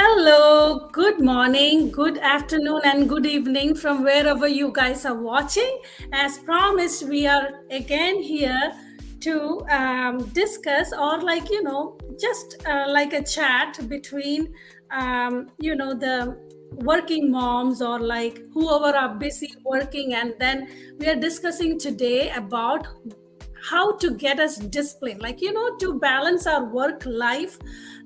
Hello, good morning, good afternoon, and good evening from wherever you guys are watching. As promised, we are again here to discuss, or just like a chat between, the working moms or like whoever are busy working. And then we are discussing today about how to get us disciplined, to balance our work life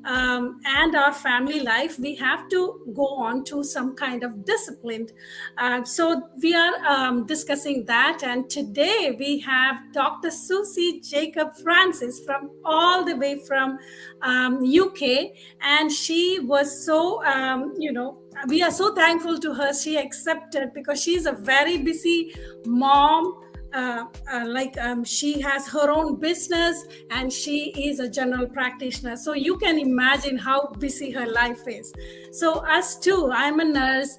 and our family life. We have to go on to some kind of discipline. So we are discussing that, and today we have Dr. Susie Jacob Francis from all the way from UK. And she was so we are so thankful to her. She accepted because she's a very busy mom. She has her own business and she is a general practitioner, so you can imagine how busy her life is. So us too, I'm a nurse.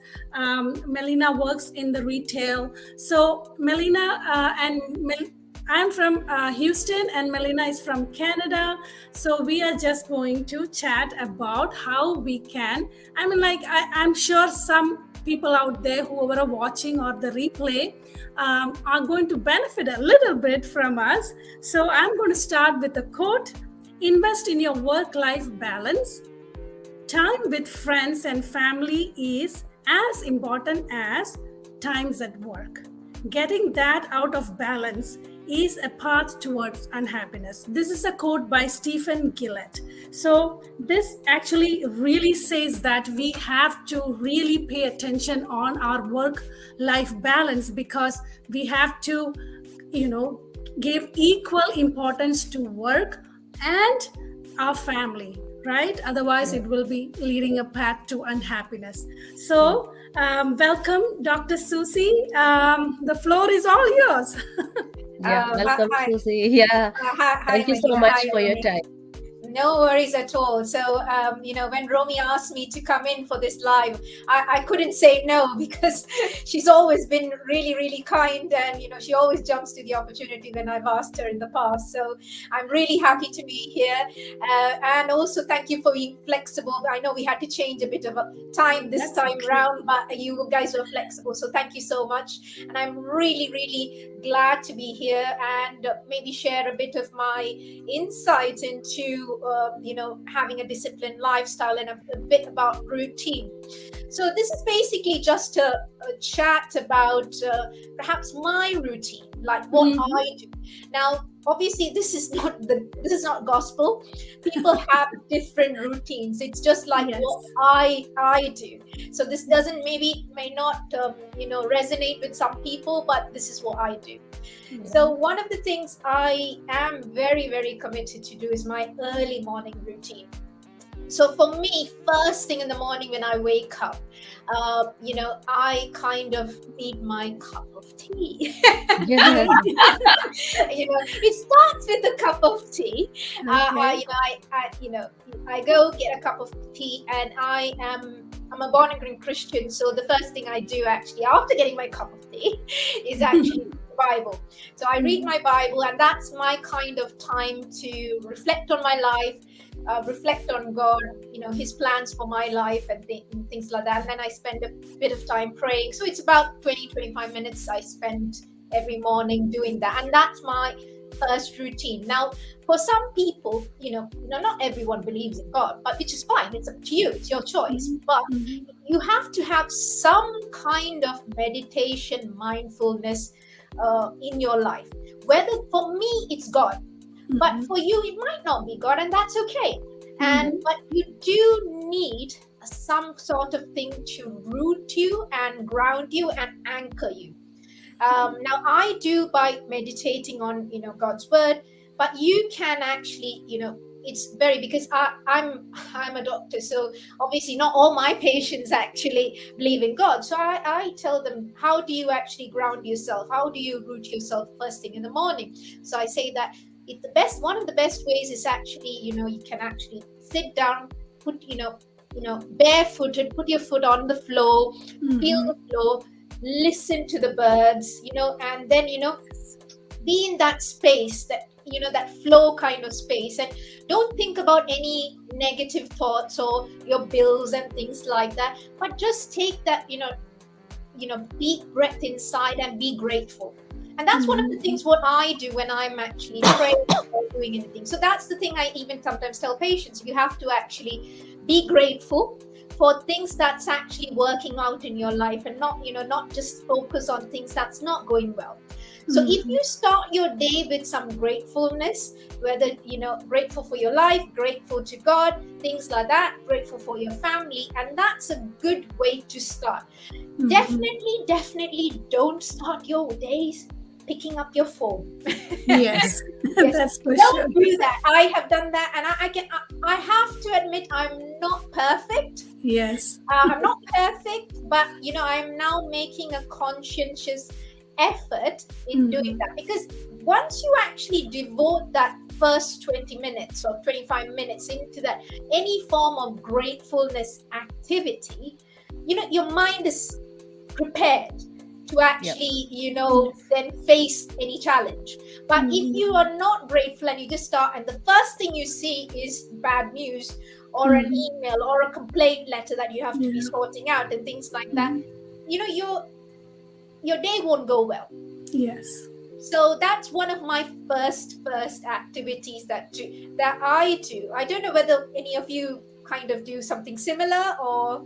Melina works in the retail. So I'm from Houston and Melina is from Canada. So we are just going to chat about how we can, I'm sure some people out there who are watching or the replay are going to benefit a little bit from us. So I'm going to start with a quote: invest in your work-life balance. Time with friends and family is as important as times at work. Getting that out of balance is a path towards unhappiness. This is a quote by Stephen Gillett. So this actually really says that we have to really pay attention on our work-life balance, because we have to, give equal importance to work and our family, right? Otherwise, it will be leading a path to unhappiness. So welcome, Dr. Susie. The floor is all yours. Welcome, Hi. Susie. Yeah, Hi, thank you so Melina. much Hi, for your Romy. time. No worries at all. So, when Romy asked me to come in for this live, I couldn't say no, because she's always been really, really kind, and she always jumps to the opportunity when I've asked her in the past. So I'm really happy to be here, and also thank you for being flexible. I know we had to change a bit of a time this That's time okay. round, but you guys were flexible. So thank you so much, and I'm really, really glad to be here and maybe share a bit of my insight into having a disciplined lifestyle and a bit about routine. So this is basically just a chat about perhaps my routine, like what I do. Now, obviously, this is not gospel. People have different routines. It's just like what I do. So this may not resonate with some people, but this is what I do. So one of the things I am very, very committed to do is my early morning routine. So for me, first thing in the morning when I wake up, I kind of need my cup of tea. Yeah. It starts with a cup of tea. Okay. I go get a cup of tea, and I'm a born again Christian. So the first thing I do actually after getting my cup of tea is actually the Bible. So I read my Bible, and that's my kind of time to reflect on my life. Reflect on God, His plans for my life and things like that. And then I spend a bit of time praying. So it's about 20-25 minutes I spend every morning doing that. And that's my first routine. Now, for some people, not everyone believes in God, but which is fine. It's up to you. It's your choice. But you have to have some kind of meditation, mindfulness in your life. Whether for me, it's God. But for you, it might not be God, and that's okay. But you do need some sort of thing to root you and ground you and anchor you. Now, I do by meditating on God's word, but you can actually it's very, because I'm a doctor, so obviously not all my patients actually believe in God. So I tell them, how do you actually ground yourself? How do you root yourself first thing in the morning? So I say that one of the best ways is actually, you can actually sit down, put, barefooted, put your foot on the floor, feel the floor, listen to the birds, and then, be in that space that that flow kind of space, and don't think about any negative thoughts or your bills and things like that, but just take that deep breath inside and be grateful. And that's one of the things what I do when I'm actually praying or doing anything. So that's the thing I even sometimes tell patients. You have to actually be grateful for things that's actually working out in your life, and not just focus on things that's not going well. So if you start your day with some gratefulness, whether grateful for your life, grateful to God, things like that, grateful for your family, and that's a good way to start. Definitely don't start your days picking up your phone. Yes, Yes. that's for Don't sure. do that. I have done that, and I have to admit I'm not perfect. Yes. I'm not perfect, but I'm now making a conscientious effort in doing that, because once you actually devote that first 20 minutes or 25 minutes into that any form of gratefulness activity, your mind is prepared to actually then face any challenge. But if you are not grateful and you just start, and the first thing you see is bad news or an email or a complaint letter that you have to be sorting out and things like that, your day won't go well. Yes. So that's one of my first activities that I do. I don't know whether any of you kind of do something similar or.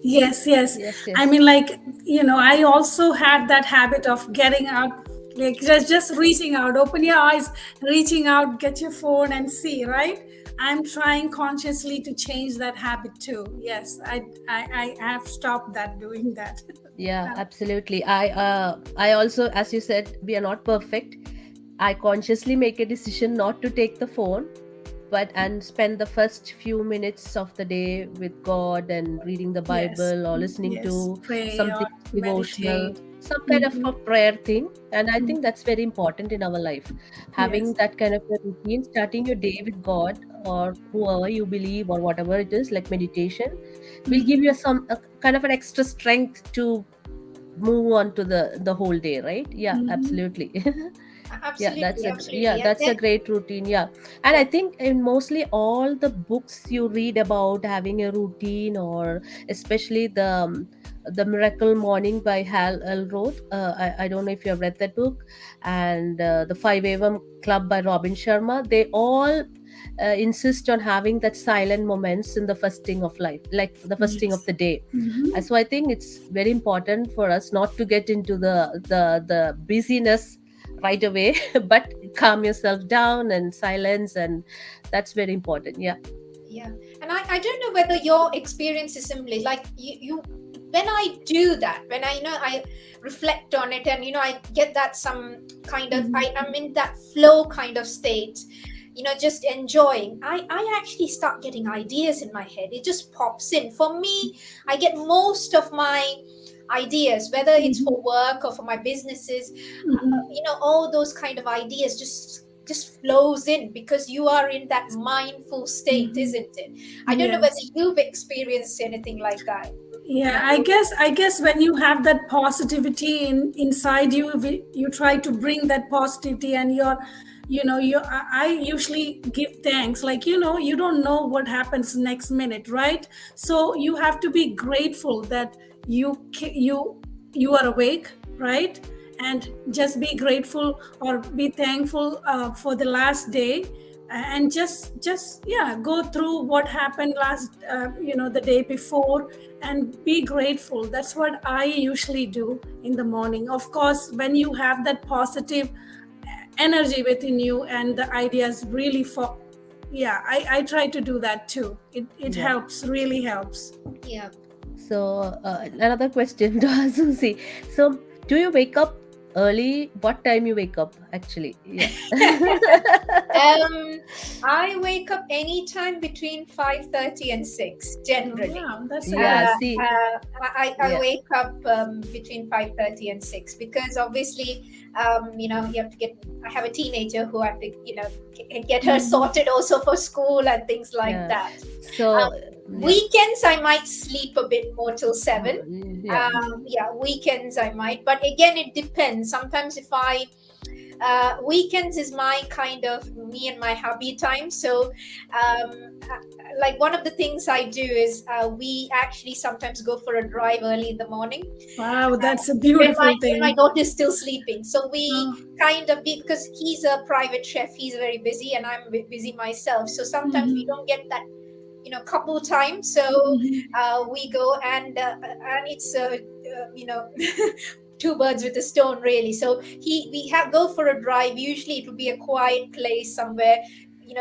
Yes. Yes. I mean, I also had that habit of getting out, like just reaching out, open your eyes, reaching out, get your phone and see, right? I'm trying consciously to change that habit too. Yes, I have stopped doing that. Yeah, absolutely. I also, as you said, we are not perfect. I consciously make a decision not to take the phone, and spend the first few minutes of the day with God and reading the Bible or listening to Pray something or devotional, meditate. some kind of a prayer thing. And I think that's very important in our life. Having Yes. that kind of a routine, starting your day with God or whoever you believe or whatever it is, like meditation, will give you a kind of an extra strength to move on to the whole day, right? Yeah, absolutely. Absolutely. That's a great routine. Yeah. And I think in mostly all the books you read about having a routine, or especially the Miracle Morning by Hal Elrod. I don't know if you have read that book, and the 5 a.m. Club by Robin Sharma. They all insist on having that silent moments in the first thing of life, like the first thing of the day. So I think it's very important for us not to get into the busyness right away, but calm yourself down and silence, and that's very important. Yeah. And I don't know whether your experience is similar, like you when I do that, when I reflect on it, and I get that some kind of I'm in that flow kind of state, just enjoying, I actually start getting ideas in my head. It just pops in. For me, I get most of my ideas, whether it's for work or for my businesses, all those kind of ideas just flows in, because you are in that mindful state, isn't it? I don't know whether you've experienced anything like that. Yeah, I guess when you have that positivity inside you, you try to bring that positivity, and I usually give thanks, like you don't know what happens next minute, right? So you have to be grateful that you are awake, right? And just be grateful or be thankful for the last day, and just go through what happened last the day before, and be grateful. That's what I usually do in the morning. Of course, when you have that positive energy within you and the ideas really I try to do that too. It helps, really helps. Yeah. So another question to ask Susie. So do you wake up early? What time you wake up actually? Yeah. I wake up anytime between 5:30 and 6 generally. Wow, that's I wake up between 5:30 and 6, because obviously you have to I have a teenager who I have to get her sorted also for school and things like that. So weekends I might sleep a bit more till 7. Weekends I might, but again it depends. Sometimes if I weekends is my kind of me and my hubby time. So like one of the things I do is we actually sometimes go for a drive early in the morning. Wow, that's a when beautiful my thing. daughter is still sleeping. So we Oh. kind of, because he's a private chef, he's very busy, and I'm busy myself. So sometimes we don't get that, couple time. So we go, and it's two birds with a stone, really. So go for a drive. Usually it will be a quiet place somewhere,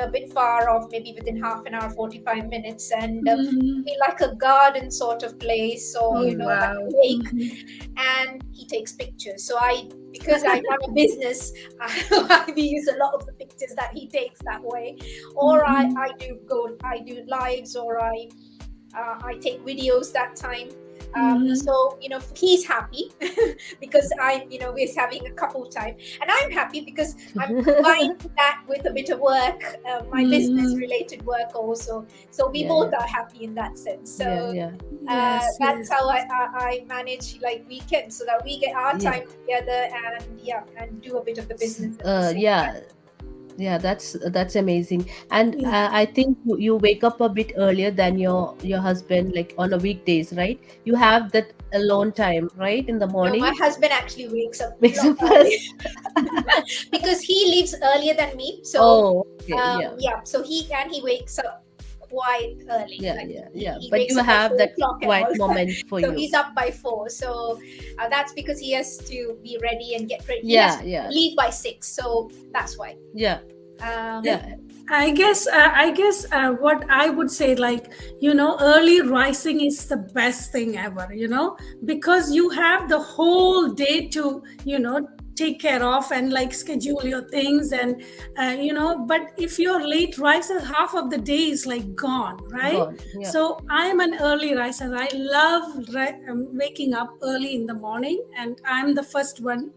a bit far off, maybe within half an hour, 45 minutes, and be like a garden sort of place, or Oh, like wow. a lake. And he takes pictures. So because I run a business, we use a lot of the pictures that he takes that way. Or I do lives, or I take videos that time. So he's happy because we're having a couple time, and I'm happy because I'm combining that with a bit of work, my business related work also. So we both are happy in that sense. So that's how I manage like weekends, so that we get our time together and do a bit of the business at the same time. Yeah, that's amazing. And I think you wake up a bit earlier than your husband, like on a weekdays, right? You have that alone time, right, in the No, morning. my husband actually wakes up Wakes up early because he leaves earlier than me. So so he wakes up quite early. He But wakes you up by have 4 that o'clock and quiet all. moment for So you. he's up by 4. So that's because he has to be ready and get ready. He Yeah, has to leave by 6. So that's why. I guess what I would say, like, early rising is the best thing ever, because you have the whole day to, take care of and like schedule your things, and but if you're late riser, half of the day is like gone, right? Gone, yeah. So I'm an early riser. I love waking up early in the morning, and I'm the first one.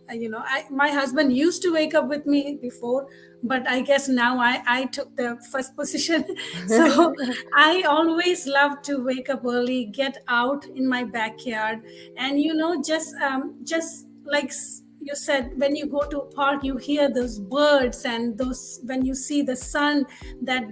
My husband used to wake up with me before, but I guess now I took the first position. So I always love to wake up early, get out in my backyard, and just like you said, when you go to a park, you hear those birds, and when you see the sun, that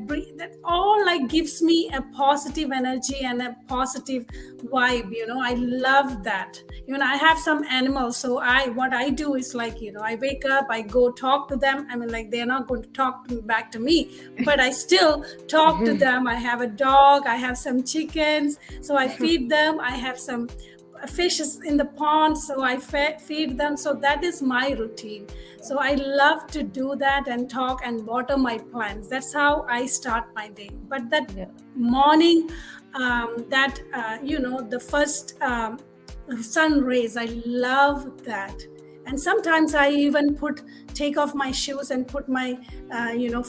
all like gives me a positive energy and a positive vibe. I love that. I have some animals, so what I do is like, I wake up, I go talk to them. I mean, like, they're not going to talk back to me, but I still talk to them. I have a dog, I have some chickens, so I feed them. I have some fishes in the pond, so I feed them. So that is my routine. So I love to do that and talk and water my plants. That's how I start my day. But that morning, the first sun rays, I love that. And sometimes I even take off my shoes and put my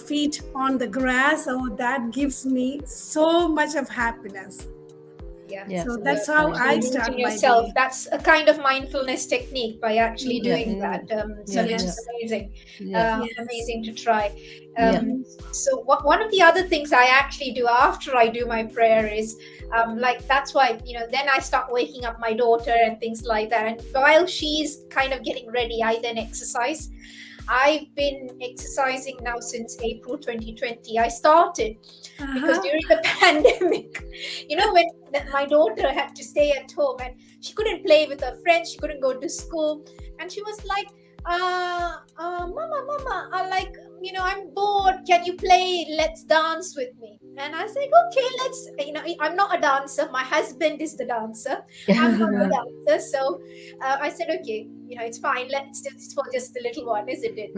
feet on the grass. So that gives me so much of happiness. So that's how I start my day. That's a kind of mindfulness technique by actually doing that. So it's amazing. Amazing to try. So one of the other things I actually do after I do my prayer is that's why then I start waking up my daughter and things like that. And while she's kind of getting ready, I then exercise. I've been exercising now since April 2020. I started because during the pandemic, when my daughter had to stay at home and she couldn't play with her friends, she couldn't go to school, and she was like, Mama, I'm bored. Can you play Let's Dance with me? And I said, okay, let's, I'm not a dancer. My husband is the dancer. I'm not a dancer. So I said, okay, it's fine. It's for just the little one, isn't it?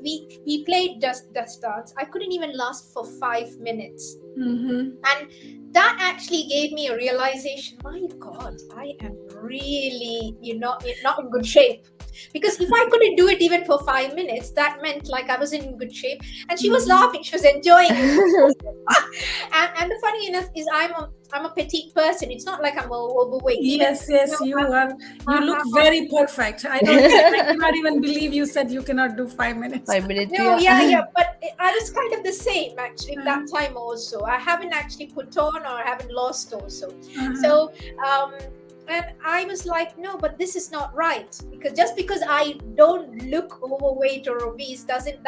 We played Dust Dance. I couldn't even last for 5 minutes. And that actually gave me a realization. My God, I am really, not in good shape. Because if I couldn't do it even for 5 minutes, that meant like I wasn't in good shape. And she was laughing, she was enjoying it. and the funny enough is I'm a petite person. It's not like I'm overweight. Yes, you are. You look very perfect. I cannot even believe you said you cannot do 5 minutes. 5 minutes. No, but I was kind of the same actually that time also. I haven't actually put on or I haven't lost also. So And I was like, no, but this is not right, because just because I don't look overweight or obese doesn't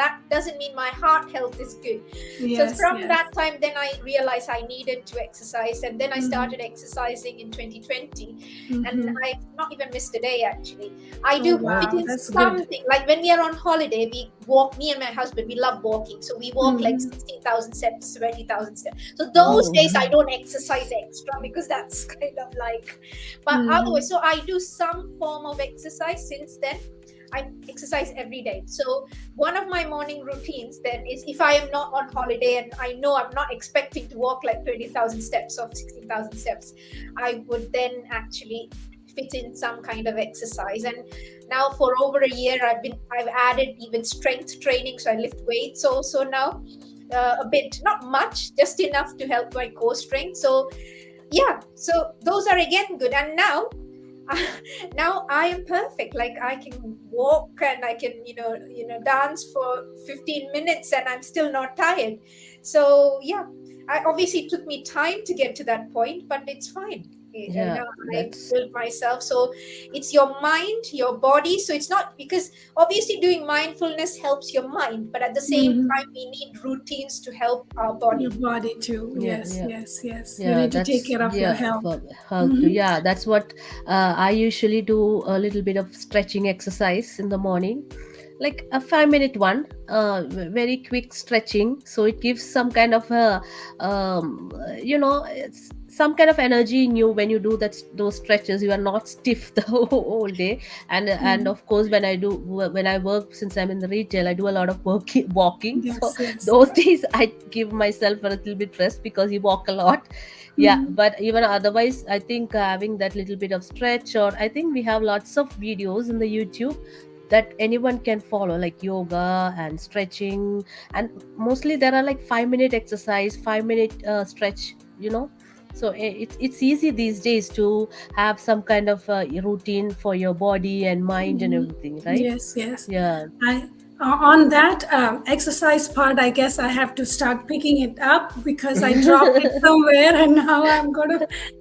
mean my heart health is good. So from that time, then I realized I needed to exercise, and then I started exercising in 2020, and I've not even missed a day actually. I do fit in something like when we are on holiday, we walk. Me and my husband, we love walking, so we walk like 16,000 steps, 20,000 steps. So those days I don't exercise extra, because that's kind of like. But otherwise, so I do some form of exercise. Since then, I exercise every day. So one of my morning routines then is, if I am not on holiday and I know I'm not expecting to walk like 20,000 steps or 16,000 steps, I would then actually fit in some kind of exercise. And now for over a year, I've added even strength training. So I lift weights also now, a bit, not much, just enough to help my core strength. So yeah, so those are again good. And now I am perfect. Like I can walk and I can dance for 15 minutes and I'm still not tired. So yeah, obviously it took me time to get to that point, but it's fine. I built myself. So it's your mind, your body. So it's not, because obviously doing mindfulness helps your mind, but at the same time we need routines to help our body. Your body too. Yes. You Yeah, need to take care of your health. Yeah, that's what I usually do, a little bit of stretching exercise in the morning, like a 5-minute one, very quick stretching. So it gives some kind of it's some kind of energy in you when you do those stretches. You are not stiff the whole day. And of course, when I work, since I'm in the retail, I do a lot of walking. Those days I give myself a little bit rest, because you walk a lot. But even otherwise, I think having that little bit of stretch, or I think we have lots of videos in the YouTube that anyone can follow, like yoga and stretching, and mostly there are like 5-minute exercise, 5-minute stretch. So it's easy these days to have some kind of routine for your body and mind and everything, right? Yes. Yeah. On that exercise part, I guess I have to start picking it up, because I dropped it somewhere, and now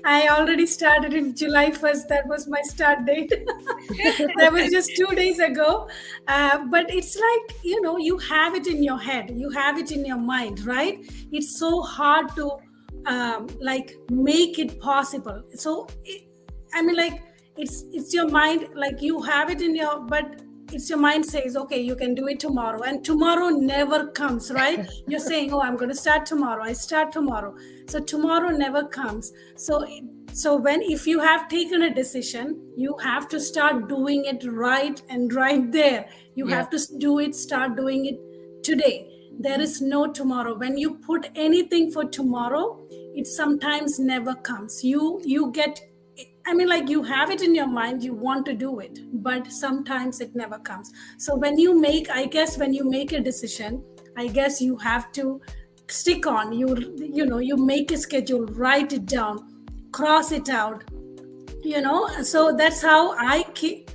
I already started in July 1st. That was my start date. That was just 2 days ago. But it's like, you have it in your head, you have it in your mind, right? It's so hard to make it possible. So it's your mind, like you have it in but it's your mind says, okay, you can do it tomorrow, and tomorrow never comes, right? You're saying, oh, I'm going to start tomorrow. I start tomorrow. So tomorrow never comes. So if you have taken a decision, you have to start doing it right there. You have to start doing it today. There is no tomorrow. When you put anything for tomorrow, it sometimes never comes. You have it in your mind, you want to do it, but sometimes it never comes. So when you make a decision, I guess you have to stick on. You make a schedule, write it down, cross it out. So that's how I keep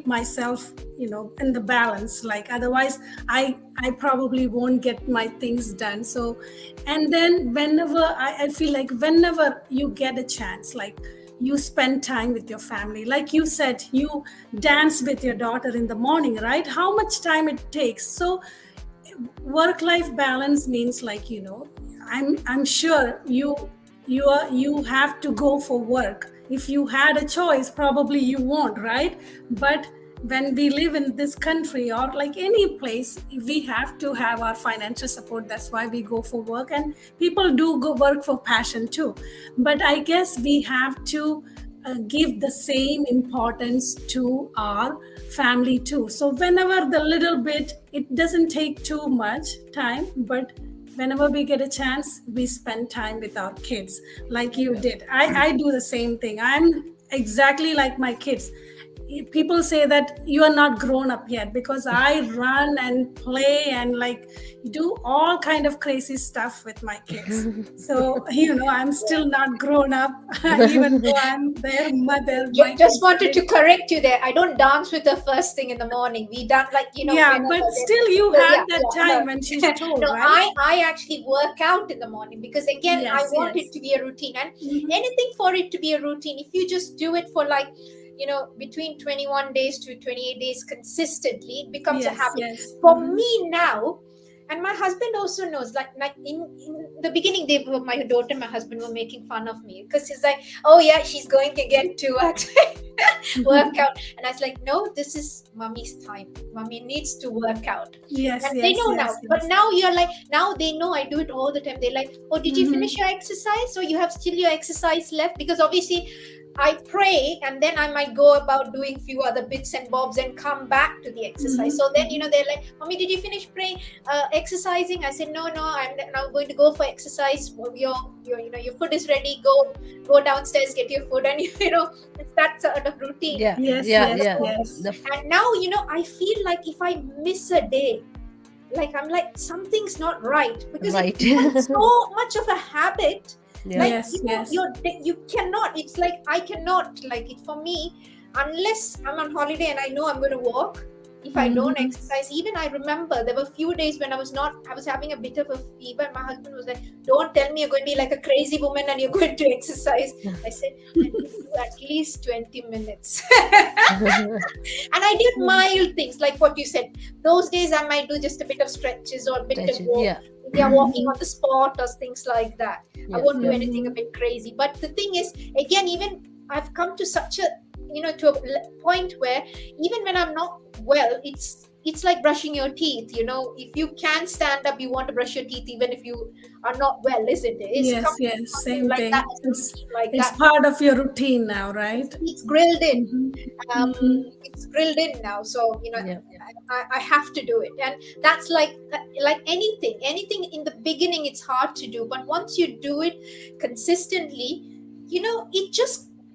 myself, in the balance. Like otherwise, I probably won't get my things done. So, and then whenever I feel like whenever you get a chance, like you spend time with your family, like you said, you dance with your daughter in the morning, right? How much time it takes. So work-life balance means, like, I'm sure you have to go for work. If you had a choice, probably you won't, right? But when we live in this country, or like any place, we have to have our financial support. That's why we go for work, and people do go work for passion too. But I guess we have to give the same importance to our family too. So whenever the little bit, it doesn't take too much time, but whenever we get a chance, we spend time with our kids, like you did. I do the same thing. I'm exactly like my kids. people say that you are not grown up yet, because I run and play and like do all kind of crazy stuff with my kids. So I'm still not grown up, even though I'm their mother. Just wanted to correct you there. I don't dance with her first thing in the morning. We done like yeah, but still you had that time when she's told, no, right? I actually work out in the morning, because again, Yes, I want yes. it to be a routine, and anything for it to be a routine, if you just do it for like between 21 days to 28 days consistently, it becomes a Yes, habit. yes. For me now, and my husband also knows, like in the beginning, my daughter and my husband were making fun of me, because he's like, oh yeah, she's going again to work out, and I was like, no, this is mommy's time. Mommy needs to work out. Yes, And yes, they know yes, now. yes. But now you're like, now they know I do it all the time. They're like, oh, did you finish your exercise, or you have still your exercise left? Because obviously I pray, and then I might go about doing few other bits and bobs and come back to the exercise. So then they're like, mommy, did you finish praying, exercising? I said, no, I'm now going to go for exercise. Well, your food is ready. Go downstairs, get your food, and it's that sort of routine. Yeah, Yes, yeah, yes, yeah. yes. And now I feel like if I miss a day, like I'm like, something's not right, because Right. it's become so much of a habit. Yeah. Like, Yes, yes. you cannot. It's like I cannot. Like, it for me, unless I'm on holiday and I know I'm going to walk. If I don't exercise, even I remember there were few days when I was having a bit of a fever, and my husband was like, don't tell me you're going to be like a crazy woman and you're going to exercise. I said, I need to do at least 20 minutes. And I did mild things like what you said. Those days I might do just a bit of stretches or a bit of walk. Yeah. They are walking on the spot or things like that. I Yeah. won't do anything a bit crazy. But the thing is, again, even I've come to such a to a point where even when I'm not well, it's like brushing your teeth. If you can stand up, you want to brush your teeth even if you are not well, isn't it? It's Yes, same like thing. that, It's part of your routine now, right? it's grilled in. It's grilled in now, so Yeah. I have to do it. And that's like anything in the beginning, it's hard to do, but once you do it consistently,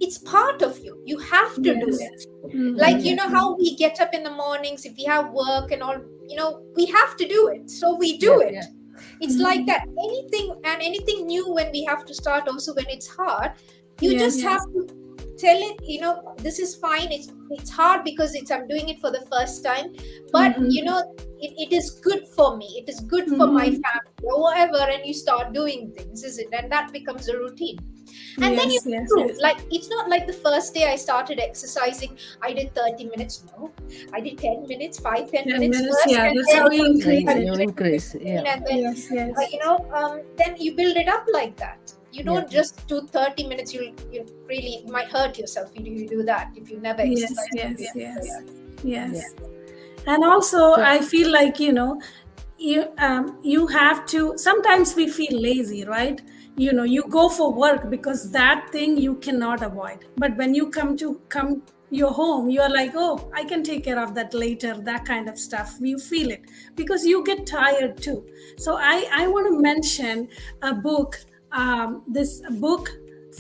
it's part of you. You have to do it. Like, how we get up in the mornings, if we have work and all, we have to do it. So we do it. Yeah. It's like that. Anything new, when we have to start, also when it's hard, you just have to tell it, this is fine. It's hard because I'm doing it for the first time, but it is good for me. It is good for my family or whatever. And you start doing things, is it? And that becomes a routine. And then you improve. Like, it's not like the first day I started exercising, I did 30 minutes. No, I did 10 minutes, 10 minutes first. Yeah, and that's then how you increase it. You increase. Yeah. And then, Yes. then you build it up like that. You don't just do 30 minutes. You really might hurt yourself if you do that, if you never exercise. Yes. And also, I feel like you have to. Sometimes we feel lazy, right? You go for work because that thing you cannot avoid. But when you come your home, you are like, oh, I can take care of that later. That kind of stuff. You feel it because you get tired too. So I want to mention a book. This book,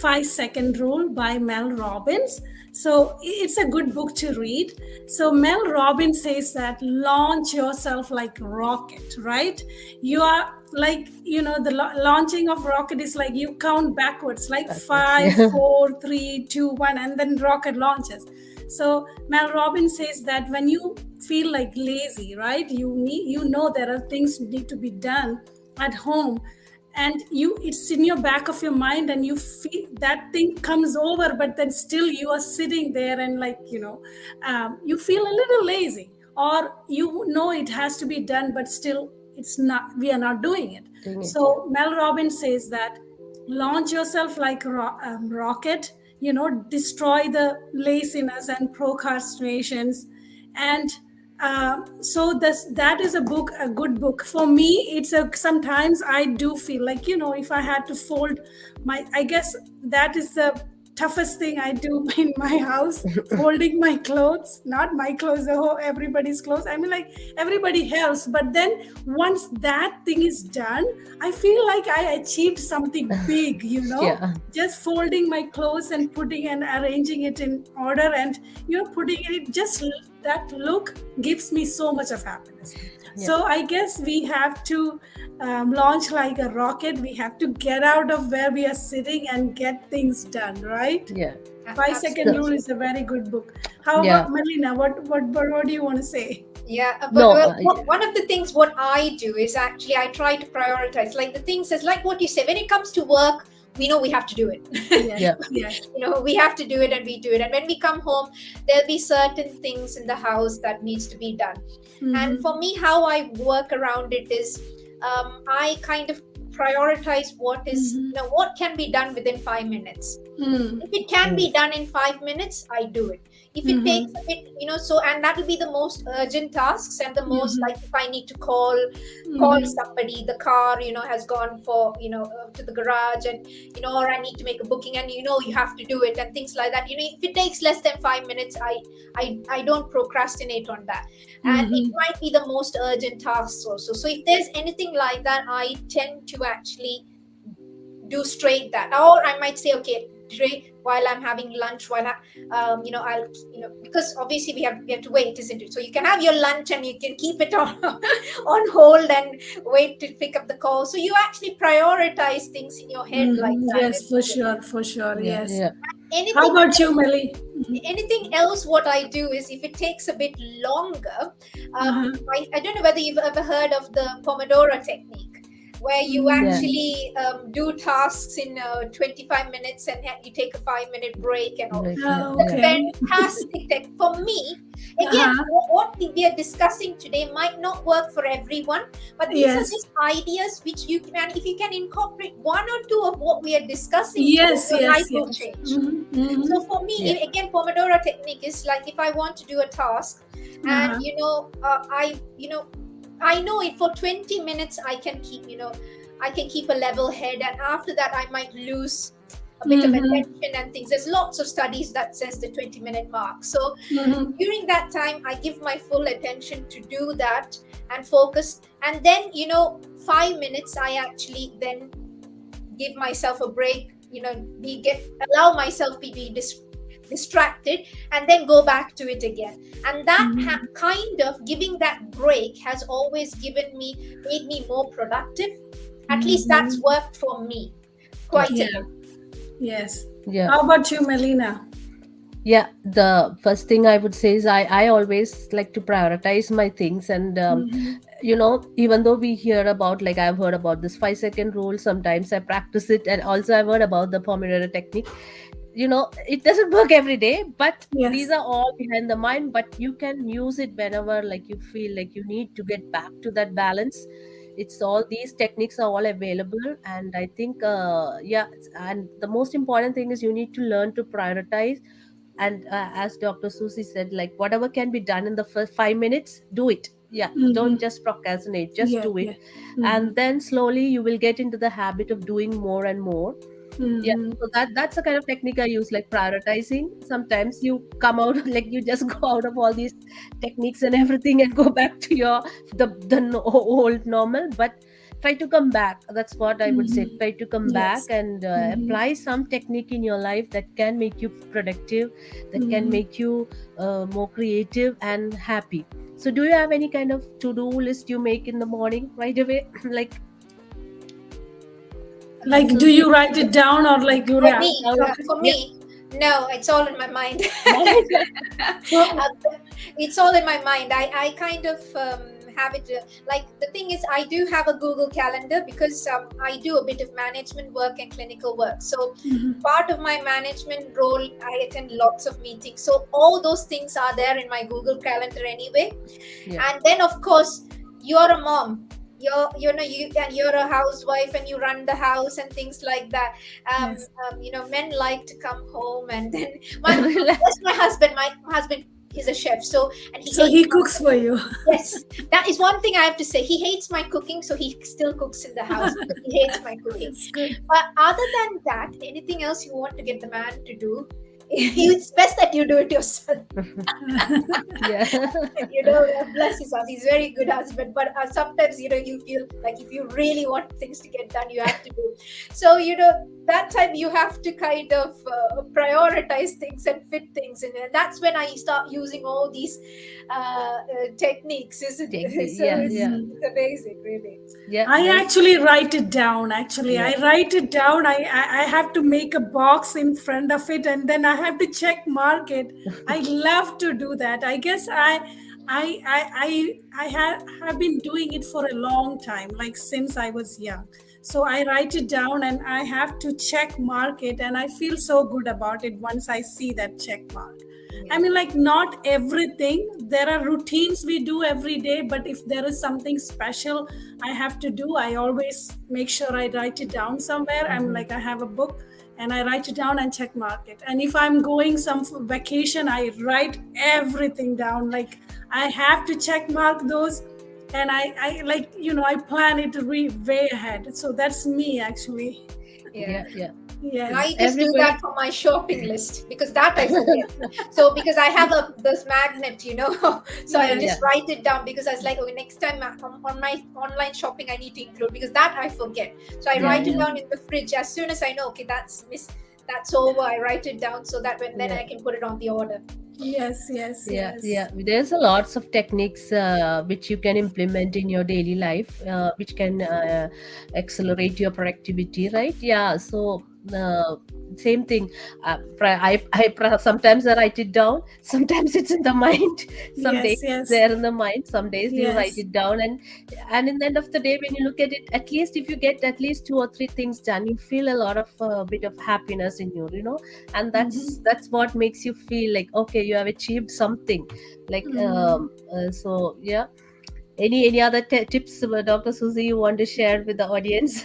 5-Second Rule by Mel Robbins. So it's a good book to read. So Mel Robbins says that launch yourself like rocket, right? You are like, the launching of rocket is like you count backwards, like 5, 4, 3, 2, 1, and then rocket launches. So Mel Robbins says that when you feel like lazy, right? There are things need to be done at home. And it's in your back of your mind, and you feel that thing comes over, but then still you are sitting there and you feel a little lazy, or it has to be done, but still we are not doing it. So Mel Robbins says that launch yourself like rocket, destroy the laziness and procrastinations. And so that is a good book for me. Sometimes I do feel like, if I had to fold I guess that is the toughest thing I do in my house, folding my clothes, not my clothes, the whole everybody's clothes. I mean, like everybody helps, but then once that thing is done, I feel like I achieved something big, Yeah. just folding my clothes and putting and arranging it in order, and putting it, just that look gives me so much of happiness. Yeah. So I guess we have to launch like a rocket. We have to get out of where we are sitting and get things done, right? Yeah. 5-second Rule is a very good book. How Yeah. about Melina? What do you want to say? Yeah, but No, one of the things what I do is actually I try to prioritize, like the things is like what you say, when it comes to work, we know we have to do it. Yeah. We have to do it, and we do it. And when we come home, there'll be certain things in the house that needs to be done. And for me, how I work around it is I kind of prioritize what is, what can be done within 5 minutes. If it can be done in 5 minutes, I do it. If it takes a bit, and that will be the most urgent tasks, and the most like if I need to call somebody, the car, has gone for, to the garage, and, or I need to make a booking, and, you have to do it, and things like that. If it takes less than 5 minutes, I don't procrastinate on that. And it might be the most urgent tasks also. So if there's anything like that, I tend to actually do straight that. Or I might say, okay, today while I'm having lunch, while I'll, because obviously we have to wait, isn't it? So you can have your lunch and you can keep it on on hold and wait to pick up the call. So you actually prioritize things in your head like that. Yes, for sure. Yeah. Yes. Yeah. Anything How about you, Melly? Anything else, what I do is if it takes a bit longer, I don't know whether you've ever heard of the Pomodoro technique, where you actually do tasks in 25 minutes and you take a 5-minute break and all. That's fantastic. For me, again, what we are discussing today might not work for everyone, but these are just ideas which you can, if you can incorporate 1 or 2 of what we are discussing, your life will change. So for me, again, Pomodoro technique is like if I want to do a task, and I know it for 20 minutes I can keep a level head, and after that I might lose a bit of attention and things. There's lots of studies that says the 20-minute mark. So during that time I give my full attention to do that and focus, and then 5 minutes I actually then give myself a break, allow myself to be distracted, and then go back to it again. And that kind of giving that break has always made me more productive. At least that's worked for me quite a lot. Yes. Yeah. How about you, Melina? Yeah, the first thing I would say is I always like to prioritize my things, and even though we hear about, like I've heard about this 5-second rule, sometimes I practice it, and also I've heard about the Pomodoro technique. It doesn't work every day, but these are all behind the mind, but you can use it whenever like you feel like you need to get back to that balance. It's all, these techniques are all available, and I think and the most important thing is you need to learn to prioritize. And as Dr. Susie said, like whatever can be done in the first 5 minutes, do it. Don't just procrastinate, just do it. And then slowly you will get into the habit of doing more and more. So that's the kind of technique I use, like prioritizing. Sometimes you come out like you just go out of all these techniques and everything and go back to the old normal, but try to come back. That's what I would say. Try to come back and apply some technique in your life that can make you productive, that can make you more creative and happy. So do you have any kind of to-do list you make in the morning right away? Like, do you write it down, or like you For me, no, it's all in my mind. It's all in my mind. I kind of have it like, the thing is I do have a Google Calendar because I do a bit of management work and clinical work. So part of my management role, I attend lots of meetings. So all those things are there in my Google Calendar anyway. And then of course you're a mom. You're a housewife and you run the house and things like that. Men like to come home, and then my husband he's a chef. So and So hates he my cooks for you. Yes, that is one thing I have to say. He hates my cooking, so he still cooks in the house. He hates my cooking. That's good. But other than that, anything else you want to get the man to do, it's best that you do it yourself. Yeah. Bless his heart. He's a very good husband. But sometimes, you feel like if you really want things to get done, you have to do. So, that time you have to kind of prioritize things and fit things in. And that's when I start using all these techniques, isn't it? So Yeah, it's, yeah. it's amazing, really. Yeah, I actually write it down. Actually, Yeah. I write it down. I have to make a box in front of it, and then I have to check mark it. I love to do that. I guess I have been doing it for a long time, like since I was young. So I write it down, and I have to check mark it, and I feel so good about it once I see that check mark. I mean, like, not everything. There are routines we do every day, but if there is something special I have to do, I always make sure I write it down somewhere. I'm like, I have a book and I write it down and check mark it. And if I'm going some vacation, I write everything down. Like, I have to check mark those, and I like, I plan it way ahead. So that's me, actually. Yeah, yeah. Yes. I just do that for my shopping list because that I forget. So because I have this magnet, so I just write it down because I was like, okay, next time on my online shopping I need to include, because that I forget. So I write it down in the fridge as soon as I know, okay, that's over. I write it down so that then I can put it on the order. Yes. Yeah. There's a lots of techniques which you can implement in your daily life, which can accelerate your productivity, right? Yeah. So same thing. Sometimes I write it down. Sometimes it's in the mind. Some days it's there in the mind. Some days you write it down, and in the end of the day, when you look at it, at least if you get at least 2 or 3 things done, you feel a lot of bit of happiness in you, and that's what makes you feel like, okay, you have achieved something. Like so, yeah. Any other tips, Dr. Susie, you want to share with the audience?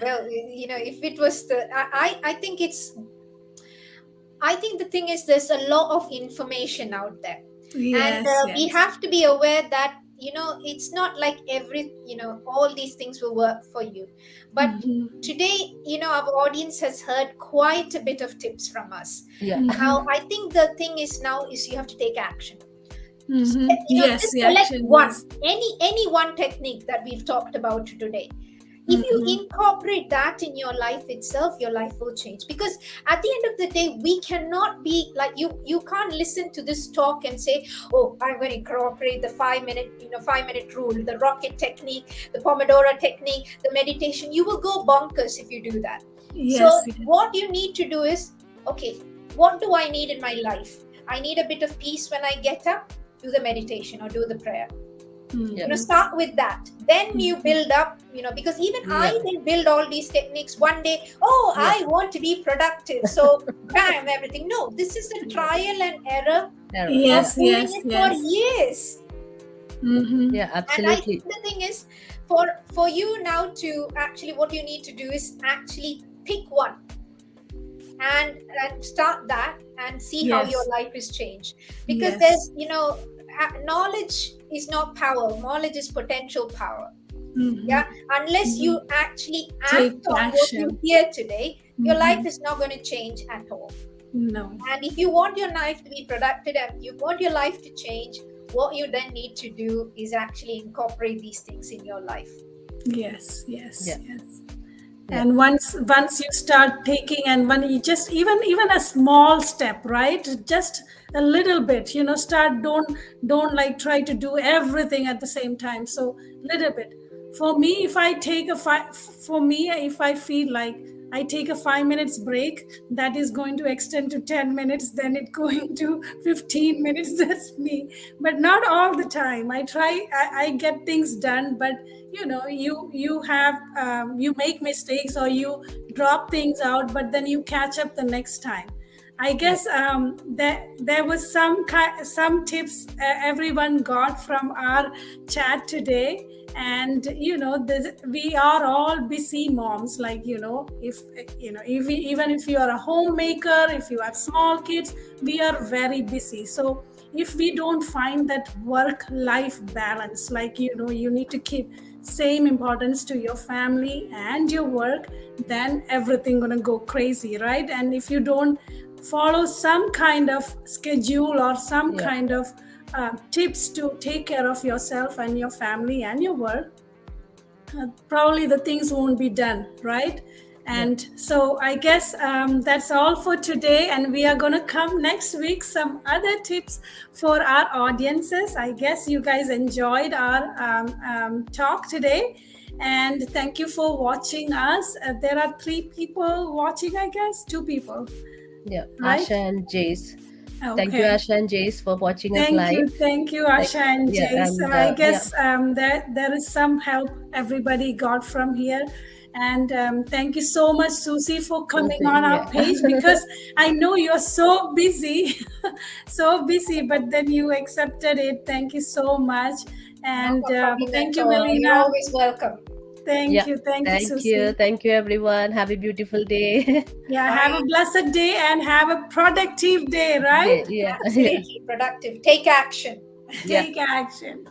Well, if it was I think the thing is there's a lot of information out there. Yes, and we have to be aware that, it's not like all these things will work for you. But today, our audience has heard quite a bit of tips from us. Yeah. Now, I think the thing is you have to take action. Yes, just select any one technique that we've talked about today. If you incorporate that in your life itself, your life will change. Because at the end of the day, we cannot be like you can't listen to this talk and say, oh, I'm going to incorporate the 5-minute rule, the rocket technique, the Pomodoro technique, the meditation. You will go bonkers if you do that. So what you need to do is, okay, what do I need in my life? I need a bit of peace when I get up. Do the meditation or do the prayer. Start with that. Then you build up, because even I didn't build all these techniques one day. I want to be productive, so bam, everything. No, this is a trial and error. Yes. For years. Yeah, absolutely. And I think the thing is, for you now to actually, what you need to do is actually pick one and start that and see how your life is changed. Because there's, knowledge is not power. Knowledge is potential power. Yeah, unless you actually act on what you hear today, your life is not going to change at all. No. And if you want your life to be productive and you want your life to change, what you then need to do is actually incorporate these things in your life. Yes. And once you start taking, and when you just even a small step, right? Just a little bit, start. Don't like try to do everything at the same time. So little bit. For me, if I feel like I take a 5 minutes break, that is going to extend to 10 minutes, then it's going to 15 minutes. That's me. But not all the time. I try, I get things done, but you make mistakes or you drop things out, but then you catch up the next time. I guess there was some tips everyone got from our chat today, and we are all busy moms. Like even if you are a homemaker, if you have small kids, we are very busy. So if we don't find that work-life balance, like you need to keep same importance to your family and your work, then everything gonna go crazy, right? And if you don't follow some kind of schedule or some kind of tips to take care of yourself and your family and your work, probably the things won't be done, right? And so I guess that's all for today, and we are going to come next week some other tips for our audiences. I guess you guys enjoyed our talk today, and thank you for watching us. There are 3 people watching, I guess 2 people. Yeah, Right? Asha and Jace. Okay. Thank you, Asha and Jace, for watching us live. Thank you, Asha and Jace. and, I guess there is some help everybody got from here. And thank you so much, Susie, for coming on our page, because I know you're so busy, but then you accepted it. Thank you so much. And thank you, Melina. You're always welcome. Thank you, Susie. Thank you, everyone. Have a beautiful day. Have a blessed day and have a productive day, right? Absolutely productive. Take action. Take action.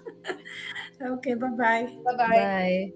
Okay, bye-bye. Bye-bye. Bye.